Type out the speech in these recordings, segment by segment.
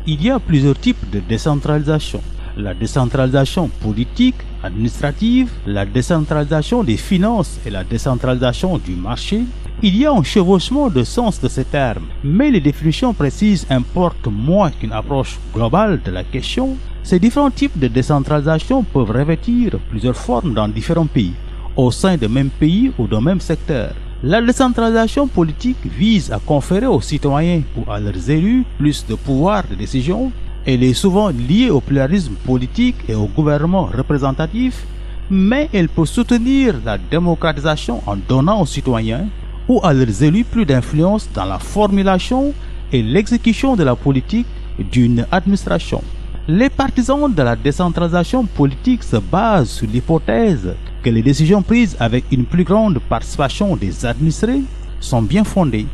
Il y a plusieurs types de décentralisation. La décentralisation politique, administrative, la décentralisation des finances et la décentralisation du marché. Il y a un chevauchement de sens de ces termes, mais les définitions précises importent moins qu'une approche globale de la question. Ces différents types de décentralisation peuvent revêtir plusieurs formes dans différents pays, au sein d'un même pays ou d'un même secteur. La décentralisation politique vise à conférer aux citoyens ou à leurs élus plus de pouvoir de décision. Elle est souvent liée au pluralisme politique et au gouvernement représentatif, mais elle peut soutenir la démocratisation en donnant aux citoyens ou à leurs élus plus d'influence dans la formulation et l'exécution de la politique d'une administration. Les partisans de la décentralisation politique se basent sur l'hypothèse que les décisions prises avec une plus grande participation des administrés sont bien fondées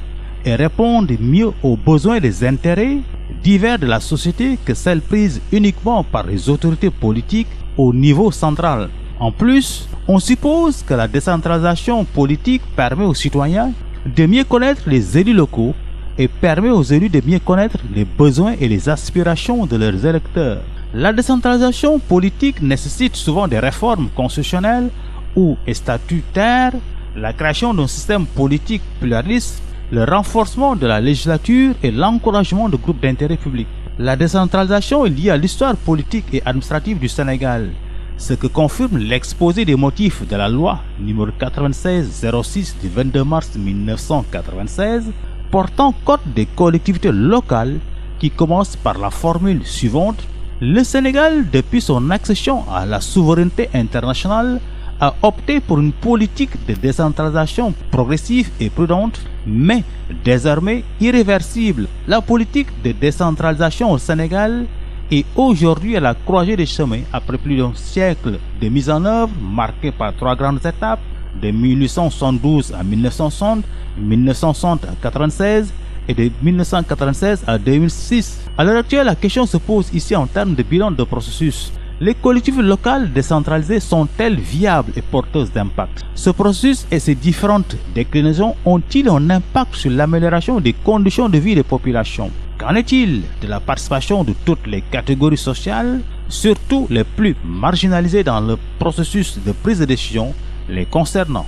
et répondent mieux aux besoins et des intérêts divers de la société que celles prises uniquement par les autorités politiques au niveau central. En plus, on suppose que la décentralisation politique permet aux citoyens de mieux connaître les élus locaux et permet aux élus de mieux connaître les besoins et les aspirations de leurs électeurs. La décentralisation politique nécessite souvent des réformes constitutionnelles ou statutaires, la création d'un système politique pluraliste, le renforcement de la législature et l'encouragement de groupes d'intérêt public. La décentralisation est liée à l'histoire politique et administrative du Sénégal, ce que confirme l'exposé des motifs de la loi numéro 96-06 du 22 mars 1996 portant code des collectivités locales qui commence par la formule suivante: le Sénégal, depuis son accession à la souveraineté internationale, a opté pour une politique de décentralisation progressive et prudente, mais désormais irréversible. La politique de décentralisation au Sénégal est aujourd'hui à la croisée des chemins après plus d'un siècle de mise en œuvre marquée par trois grandes étapes, de 1872 à 1960, 1960 à 1996 et de 1996 à 2006. À l'heure actuelle, la question se pose ici en termes de bilan de processus. Les collectivités locales décentralisées sont-elles viables et porteuses d'impact? Ce processus et ses différentes déclinaisons ont-ils un impact sur l'amélioration des conditions de vie des populations? Qu'en est-il de la participation de toutes les catégories sociales, surtout les plus marginalisées dans le processus de prise de décision les concernant?